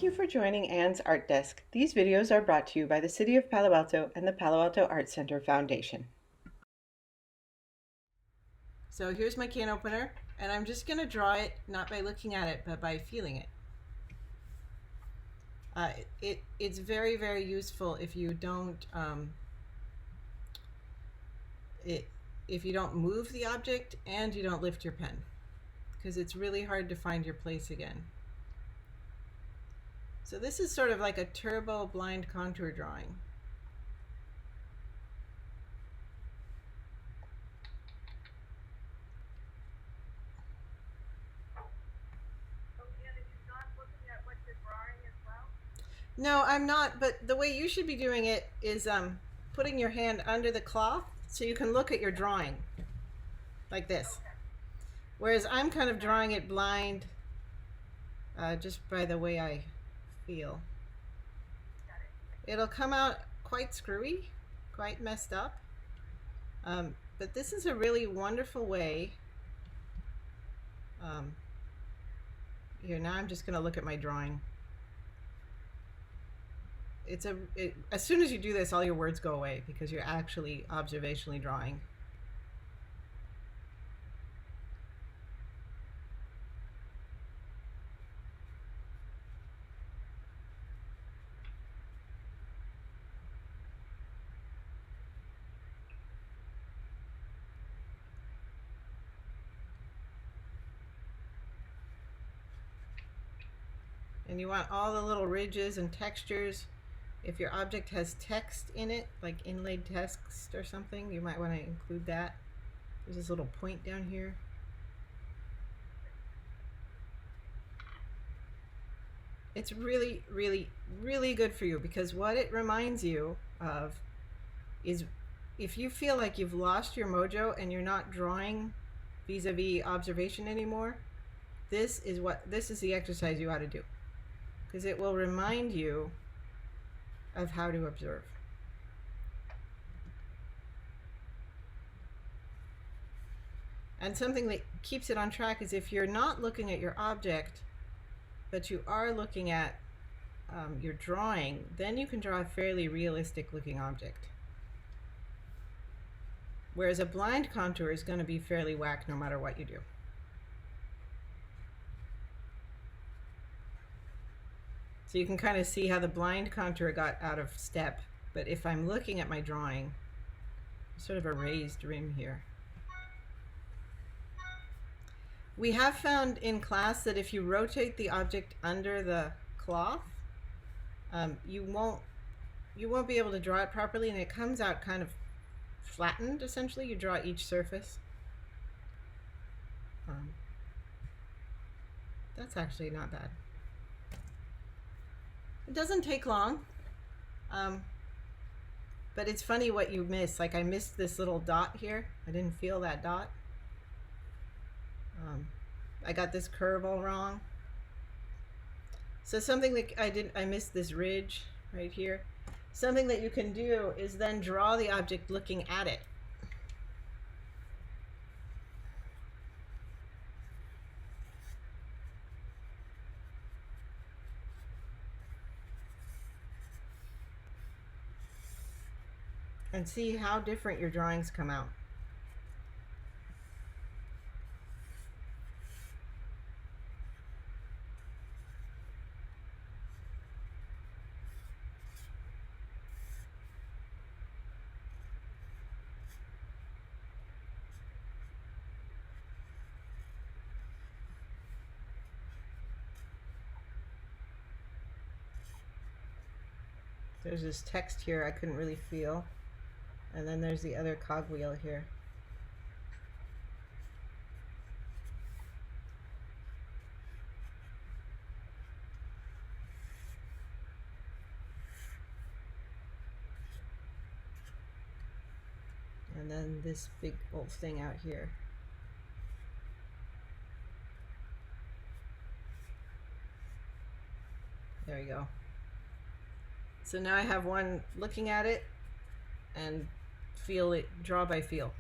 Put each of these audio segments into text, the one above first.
you for joining Anne's Art Desk. These videos are brought to you by the City of Palo Alto and the Palo Alto Art Center Foundation. So here's my can opener, and I'm just going to draw it not by looking at it, but by feeling it. It's very, very useful if you don't if you don't move the object and you don't lift your pen, because it's really hard to find your place again. So this is sort of like a turbo blind contour drawing. No, I'm not, but the way you should be doing it is putting your hand under the cloth so you can look at your drawing, like this. Whereas I'm kind of drawing it blind, just by the way I feel. It'll come out quite screwy, quite messed up, but this is a really wonderful way. Here, now I'm just going to look at my drawing. As soon as you do this, all your words go away because you're actually observationally drawing. And you want all the little ridges and textures. If your object has text in it, like inlaid text or something, you might want to include that. There's this little point down here. It's really, really, really good for you, because what it reminds you of is if you feel like you've lost your mojo and you're not drawing vis-a-vis observation anymore, this is the exercise you ought to do, because it will remind you of how to observe. And something that keeps it on track is if you're not looking at your object, but you are looking at your drawing, then you can draw a fairly realistic looking object. Whereas a blind contour is going to be fairly whack no matter what you do. So you can kind of see how the blind contour got out of step, but if I'm looking at my drawing, sort of a raised rim here. We have found in class that if you rotate the object under the cloth, you won't be able to draw it properly, and it comes out kind of flattened. Essentially, you draw each surface. That's actually not bad. It doesn't take long, but it's funny what you miss. Like I missed this little dot here. I didn't feel that dot. I got this curve all wrong. So something that I missed this ridge right here. Something that you can do is then draw the object looking at it. And see how different your drawings come out. There's this text here I couldn't really feel. And then there's the other cogwheel here. And then this big old thing out here. There we go. So now I have one looking at it and feel it, draw by feel.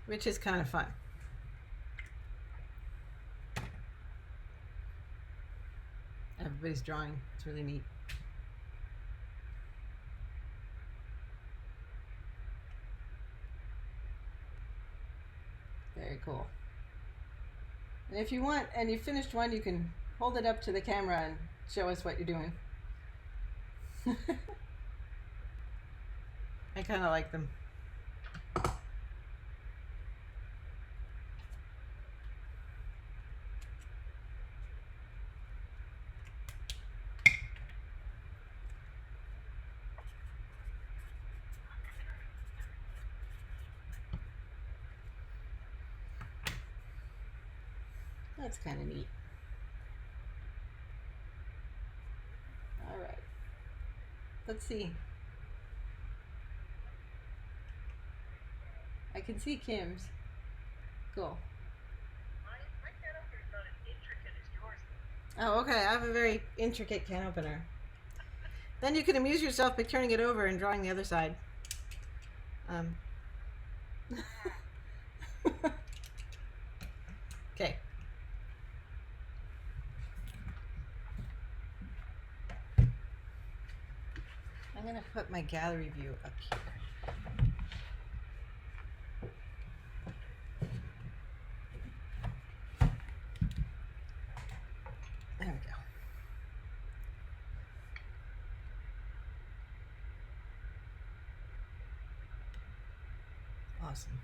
Which is kind of fun. everybody's drawing. It's really neat. Very cool. And if you want, and you finished one, you can hold it up to the camera and show us what you're doing. I kind of like them. That's kind of neat. All right. Let's see. I can see Kim's. Cool. My can opener is not as intricate as yours. Oh, okay. I have a very intricate can opener. Then you can amuse yourself by turning it over and drawing the other side. Okay. I'm going to put my gallery view up here. There we go. Awesome.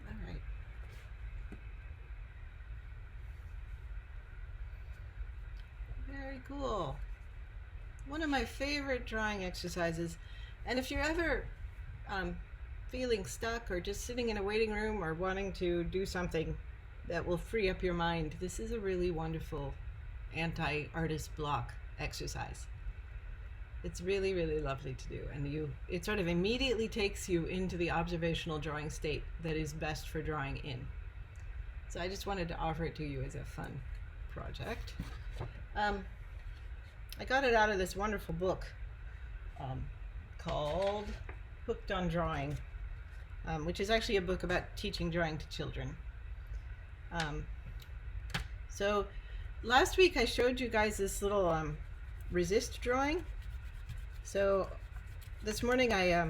All right. Very cool. One of my favorite drawing exercises. And if you're ever feeling stuck or just sitting in a waiting room or wanting to do something that will free up your mind, this is a really wonderful anti-artist block exercise. It's really, really lovely to do, and it sort of immediately takes you into the observational drawing state that is best for drawing in. So I just wanted to offer it to you as a fun project. I got it out of this wonderful book called Hooked on Drawing, which is actually a book about teaching drawing to children. So last week I showed you guys this little resist drawing. So this morning I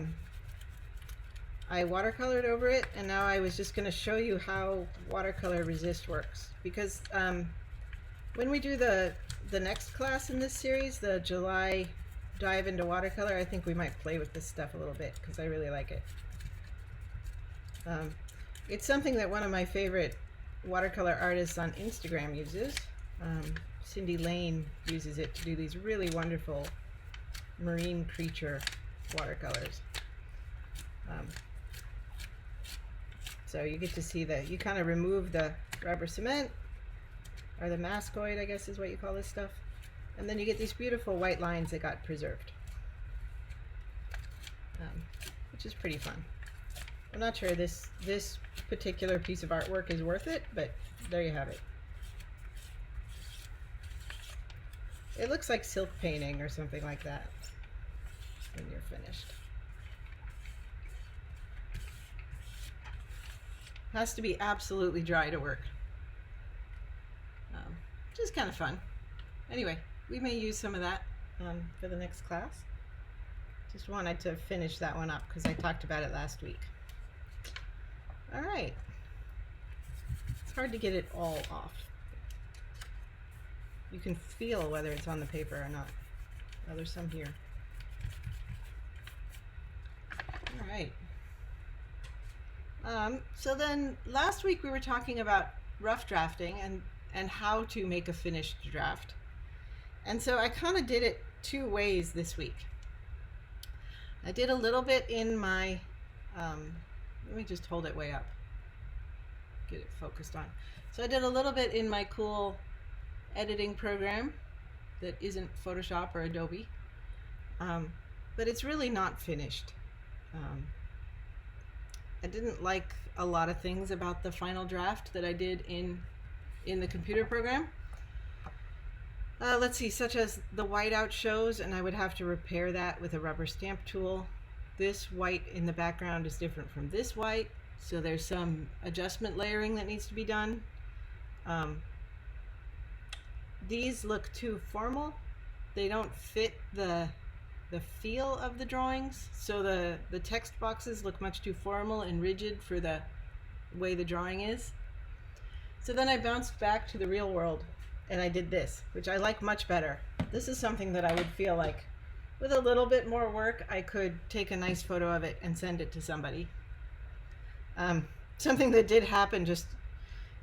watercolored over it, and now I was just going to show you how watercolor resist works, because when we do the next class in this series, the July dive into watercolor, I think we might play with this stuff a little bit because I really like it. It's something that one of my favorite watercolor artists on Instagram uses. Cindy Lane uses it to do these really wonderful marine creature watercolors. So you get to see you kind of remove the rubber cement, or the mascoid, I guess is what you call this stuff, and then you get these beautiful white lines that got preserved, which is pretty fun. I'm not sure this particular piece of artwork is worth it, but there you have it. It looks like silk painting or something like that when you're finished. Has to be absolutely dry to work. Which is kind of fun. Anyway, we may use some of that for the next class. Just wanted to finish that one up because I talked about it last week. All right. It's hard to get it all off. You can feel whether it's on the paper or not. Oh, there's some here. All right. So then last week we were talking about rough drafting and how to make a finished draft. And so I kind of did it two ways this week. I did a little bit in my, let me just hold it way up, get it focused on. So I did a little bit in my cool editing program that isn't Photoshop or Adobe, but it's really not finished. I didn't like a lot of things about the final draft that I did in the computer program. Let's see, such as the whiteout shows, and I would have to repair that with a rubber stamp tool. This white in the background is different from this white, so there's some adjustment layering that needs to be done. Um, these look too formal. They don't fit the feel of the drawings. So the text boxes look much too formal and rigid for the way the drawing is. So then I bounced back to the real world and I did this, which I like much better. This is something that I would feel like with a little bit more work, I could take a nice photo of it and send it to somebody. Something that did happen just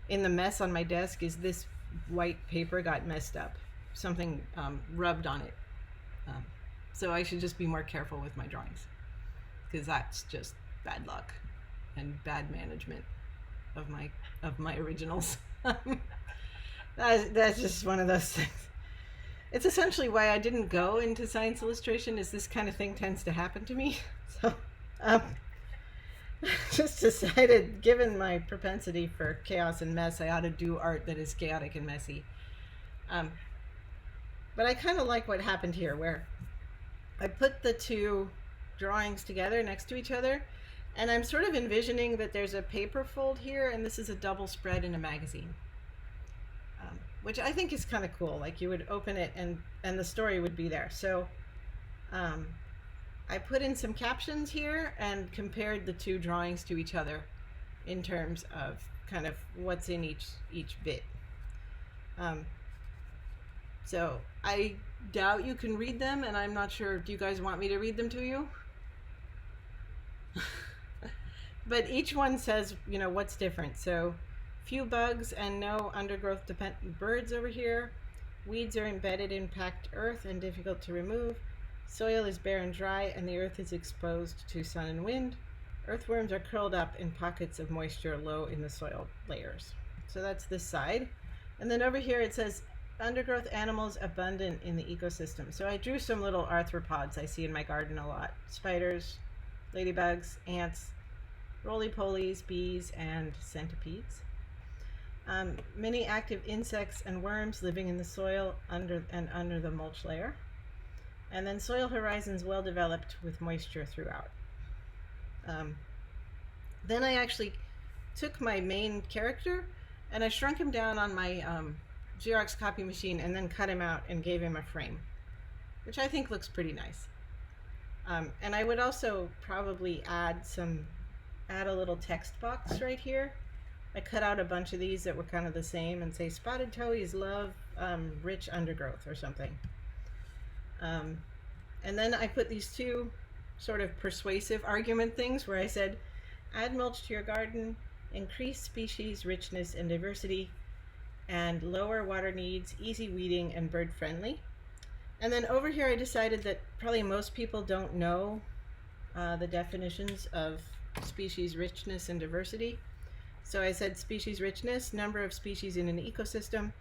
in the mess on my desk is this white paper got messed up. Something rubbed on it. Um, so I should just be more careful with my drawings because that's just bad luck and bad management of my originals. That's just one of those things. It's essentially why I didn't go into science illustration. Is this kind of thing tends to happen to me. So um, just decided, given my propensity for chaos and mess, I ought to do art that is chaotic and messy. But I kind of like what happened here, where I put the two drawings together next to each other, and I'm sort of envisioning that there's a paper fold here, and this is a double spread in a magazine, which I think is kind of cool. Like you would open it, and the story would be there. So I put in some captions here and compared the two drawings to each other in terms of kind of what's in each bit. So I doubt you can read them, and I'm not sure, do you guys want me to read them to you? But each one says, you know, what's different. So few bugs and no undergrowth dependent birds over here. Weeds are embedded in packed earth and difficult to remove. Soil is bare and dry, and the earth is exposed to sun and wind. Earthworms are curled up in pockets of moisture low in the soil layers. So that's this side. And then over here it says undergrowth animals abundant in the ecosystem. So I drew some little arthropods I see in my garden a lot. Spiders, ladybugs, ants, roly-polies, bees, and centipedes. Many active insects and worms living in the soil under the mulch layer. And then soil horizons well developed with moisture throughout. Then I actually took my main character and I shrunk him down on my Xerox copy machine and then cut him out and gave him a frame, which I think looks pretty nice. And I would also probably add a little text box right here. I cut out a bunch of these that were kind of the same and say spotted toadies love rich undergrowth or something. And then I put these two sort of persuasive argument things where I said, add mulch to your garden, increase species richness and diversity, and lower water needs, easy weeding, and bird friendly. And then over here I decided that probably most people don't know the definitions of species richness and diversity. So I said species richness, number of species in an ecosystem,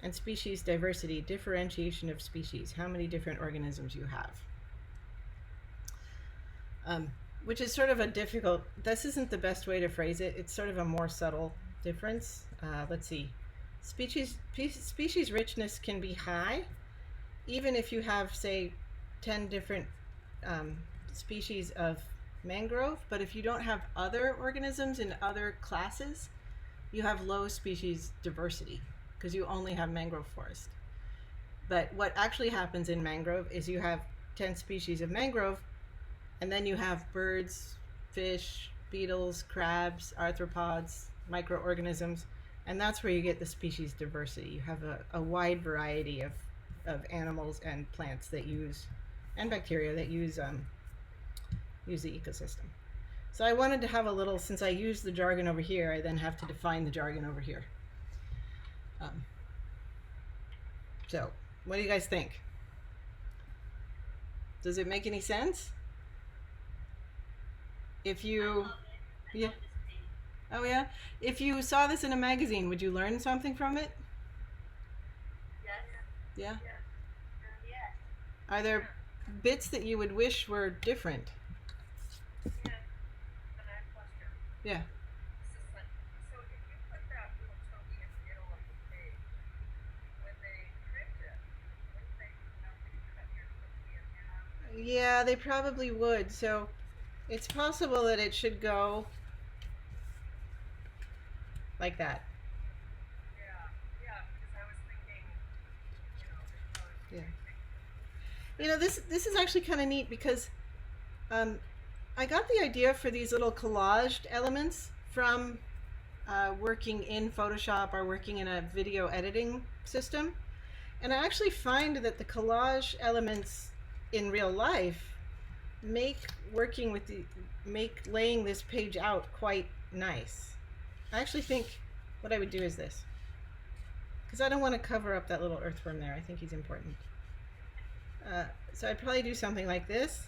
and species diversity, differentiation of species, how many different organisms you have. Which is sort of a difficult, this isn't the best way to phrase it. It's sort of a more subtle difference. Let's see. Species richness can be high, even if you have, say, 10 different species of mangrove, but if you don't have other organisms in other classes, you have low species diversity because you only have mangrove forest. But what actually happens in mangrove is you have 10 species of mangrove, and then you have birds, fish, beetles, crabs, arthropods, microorganisms, and that's where you get the species diversity. You have a wide variety of animals and plants that use, and bacteria that use the ecosystem. So I wanted to have a little, since I use the jargon over here, I then have to define the jargon over here. So what do you guys think? Does it make any sense? If you, yeah, oh yeah, if you saw this in a magazine, would you learn something from it? Yeah. Are there bits that you would wish were different? Yeah. So if you put that little token in the middle of the page, when they print it, wouldn't they have to cut your token in half? Yeah, they probably would. So it's possible that it should go like that. Yeah. You know, this is actually kind of neat because um, I got the idea for these little collaged elements from working in Photoshop or working in a video editing system. And I actually find that the collage elements in real life make working with the make laying this page out quite nice. I actually think what I would do is this, because I don't want to cover up that little earthworm there. I think he's important. So I'd probably do something like this,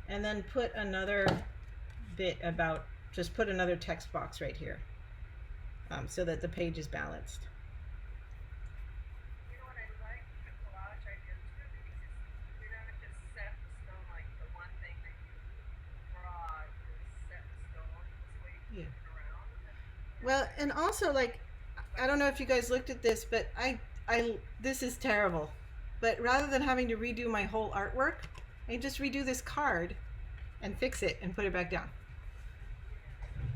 and then put another bit about, just put another text box right here, so that the page is balanced. You know what I like the collage idea too, because you're not just set in stone like the one thing that you draw is set in stone. This way you Yeah. can move it around. Well, and also like, I don't know if you guys looked at this, but I this is terrible. But rather than having to redo my whole artwork, I just redo this card and fix it and put it back down.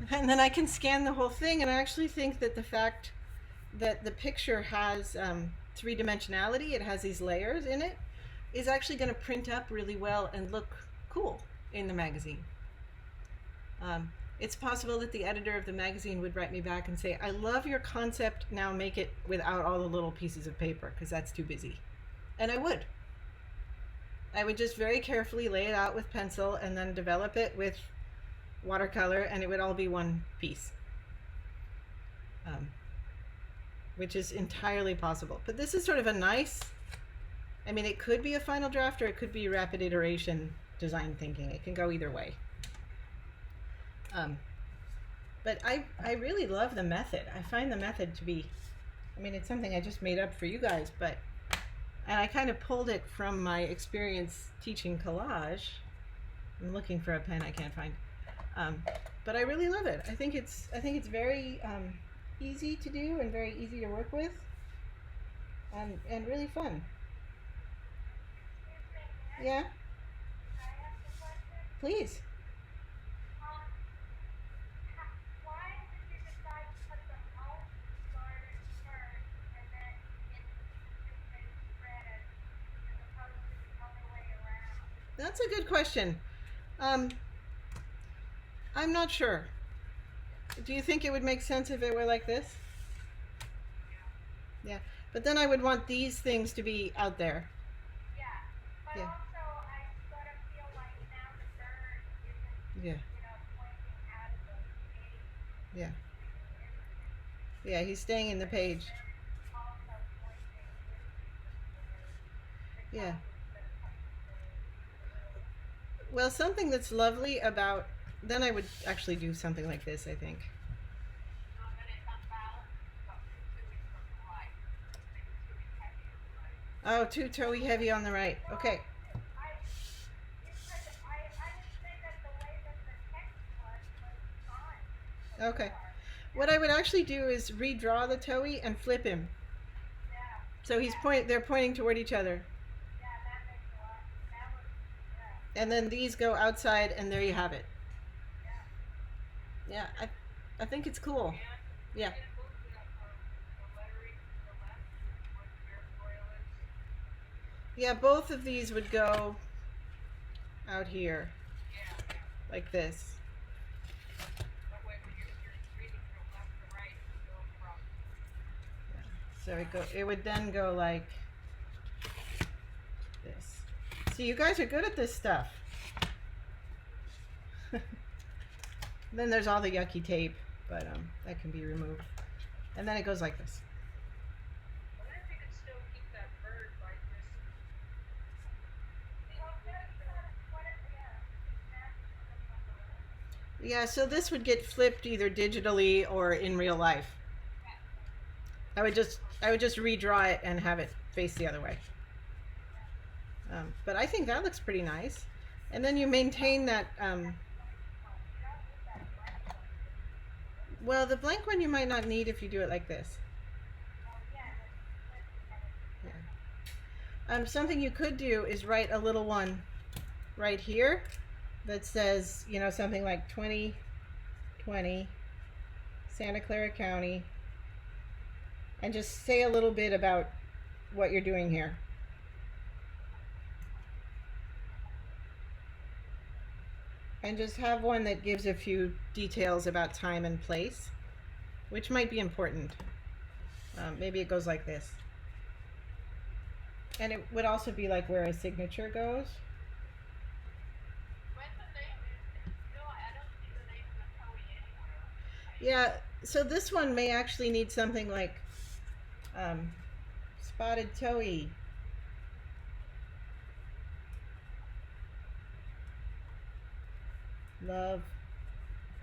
And then I can scan the whole thing. And I actually think that the fact that the picture has three dimensionality, it has these layers in it, is actually going to print up really well and look cool in the magazine. It's possible that the editor of the magazine would write me back and say, I love your concept, now make it without all the little pieces of paper because that's too busy. And I would. I would just very carefully lay it out with pencil and then develop it with watercolor, and it would all be one piece. Which is entirely possible. But this is sort of a nice, I mean, it could be a final draft or it could be rapid iteration design thinking. It can go either way. But I really love the method. I find the method to be, I mean, it's something I just made up for you guys, but, and I kind of pulled it from my experience teaching collage. I'm looking for a pen I can't find. But I really love it. I think it's very easy to do and very easy to work with, and really fun. Yeah, please. That's a good question. Um, I'm not sure. Do you think it would make sense if it were like this? Yeah, but then I would want these things to be out there. Yeah, but Yeah. also I sort of feel like now the bird isn't, Yeah. pointing out of the page. Yeah. Yeah, he's staying in the page. Also pointing into the Yeah. instead of coming through. Well, something that's lovely about, then I would actually do something like this, I think. Not that it's unbalanced, but too is from the right. Maybe too is heavy on the right. Oh, too toey heavy on the right. Okay. I didn't say that the way that the text was fine. Okay. What I would actually do is redraw the toey and flip him. Yeah, So they're pointing toward each other. yeah, that makes a lot. That was, yeah, And then these go outside and there you have it. yeah. Yeah, I think it's cool. Yeah. And move the lettering to the left where the airfoil is. Yeah, both of these would go out here Yeah, like this. that way when you're reading from left to right, you go from, So it would then go like this. See, you guys are good at this stuff. Then there's all the yucky tape, but that can be removed. And then it goes like this. I wonder if you could still keep that bird like this. Yeah, so this would get flipped either digitally or in real life. I would just redraw it and have it face the other way. But I think that looks pretty nice. And then you maintain that. Well, the blank one you might not need if you do it like this. Yeah. Something you could do is write a little one right here that says, something like 2020 Santa Clara County, and just say a little bit about what you're doing here. And just have one that gives a few details about time and place, which might be important. Maybe it goes like this. And it would also be like where a signature goes. Where's the name? No, I don't see the name of the Toei anywhere. Yeah, so this one may actually need something like um, spotted toei. Love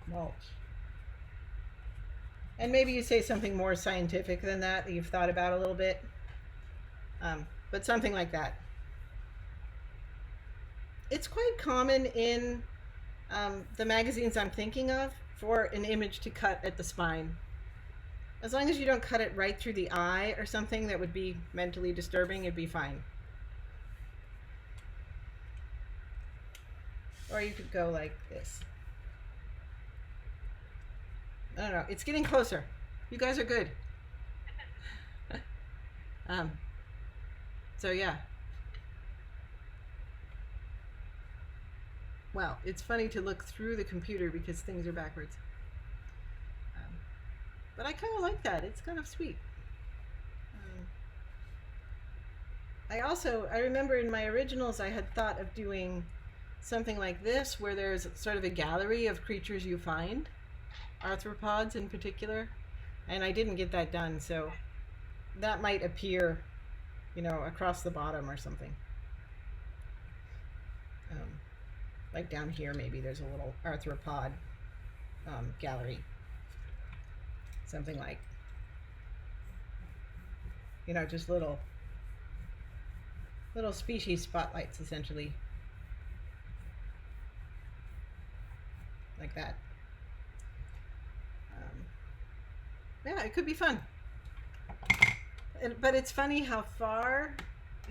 mulch. And maybe you say something more scientific than that you've thought about a little bit. But something like that. It's quite common in the magazines I'm thinking of for an image to cut at the spine. As long as you don't cut it right through the eye or something that would be mentally disturbing, it'd be fine. Or you could go like this. I don't know. It's getting closer. You guys are good. um, so yeah. Well, it's funny to look through the computer because things are backwards. But I kind of like that. It's kind of sweet. I remember in my originals I had thought of doing something like this where there's sort of a gallery of creatures you find, arthropods in particular, and I didn't get that done, so that might appear, across the bottom or something. Like down here maybe there's a little arthropod gallery. Something like, just little species spotlights essentially. Like that. Yeah, it could be fun. But it's funny how far,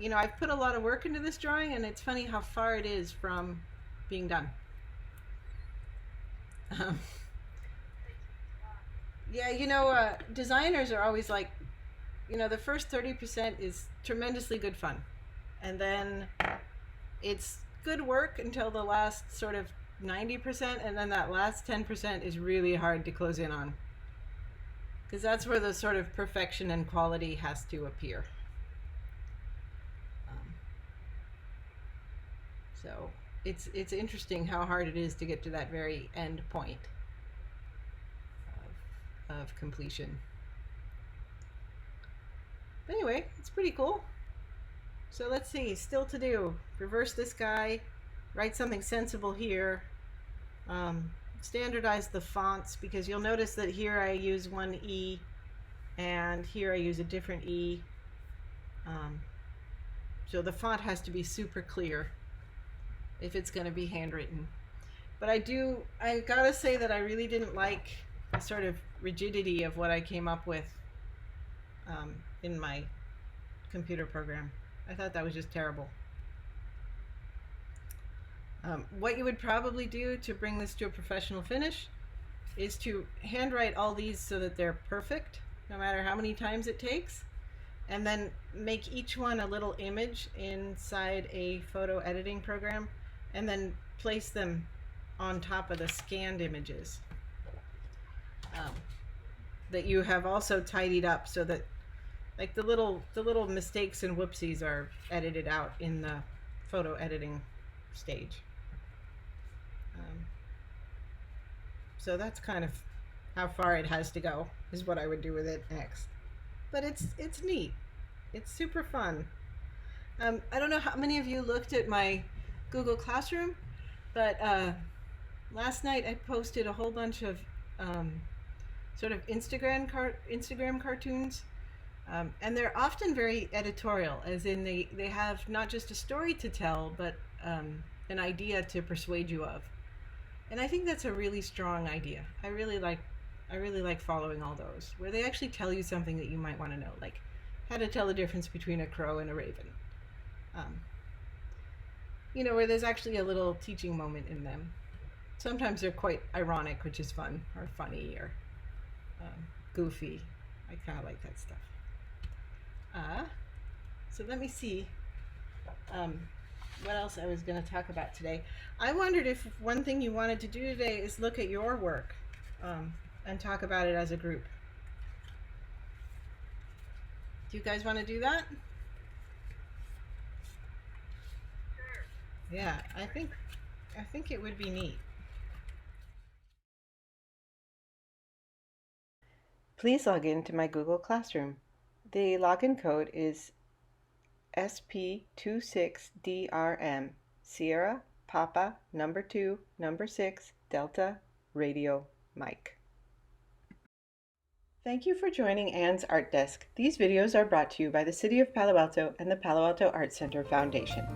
I've put a lot of work into this drawing, and it's funny how far it is from being done. Yeah, designers are always like, the first 30% is tremendously good fun. And then it's good work until the last sort of 90%, and then that last 10% is really hard to close in on. Because that's where the sort of perfection and quality has to appear. So it's interesting how hard it is to get to that very end point of completion. But anyway, it's pretty cool. So let's see, still to do. Reverse this guy, write something sensible here. Standardize the fonts, because you'll notice that here I use one E and here I use a different E. So the font has to be super clear if it's going to be handwritten. But I gotta say that I really didn't like the sort of rigidity of what I came up with in my computer program. I thought that was just terrible. What you would probably do to bring this to a professional finish is to handwrite all these so that they're perfect, no matter how many times it takes, and then make each one a little image inside a photo editing program, and then place them on top of the scanned images that you have also tidied up, so that like the little mistakes and whoopsies are edited out in the photo editing stage. So that's kind of how far it has to go, is what I would do with it next. But it's neat. It's super fun. I don't know how many of you looked at my Google Classroom, but last night I posted a whole bunch of sort of Instagram cartoons. And they're often very editorial, as in they have not just a story to tell, but an idea to persuade you of. And I think that's a really strong idea. I really like following all those, where they actually tell you something that you might want to know, like how to tell the difference between a crow and a raven. Where there's actually a little teaching moment in them. Sometimes they're quite ironic, which is fun, or funny, or goofy. I kind of like that stuff. So let me see. what else I was going to talk about today. I wondered if one thing you wanted to do today is look at your work and talk about it as a group. Do you guys want to do that? Sure. Yeah, I think it would be neat. Please log into my Google Classroom. The login code is SP26DRM, Sierra Papa number 2 number 6 Delta Radio Mike. Thank you for joining Anne's Art Desk. These videos are brought to you by the City of Palo Alto and the Palo Alto Art Center Foundation.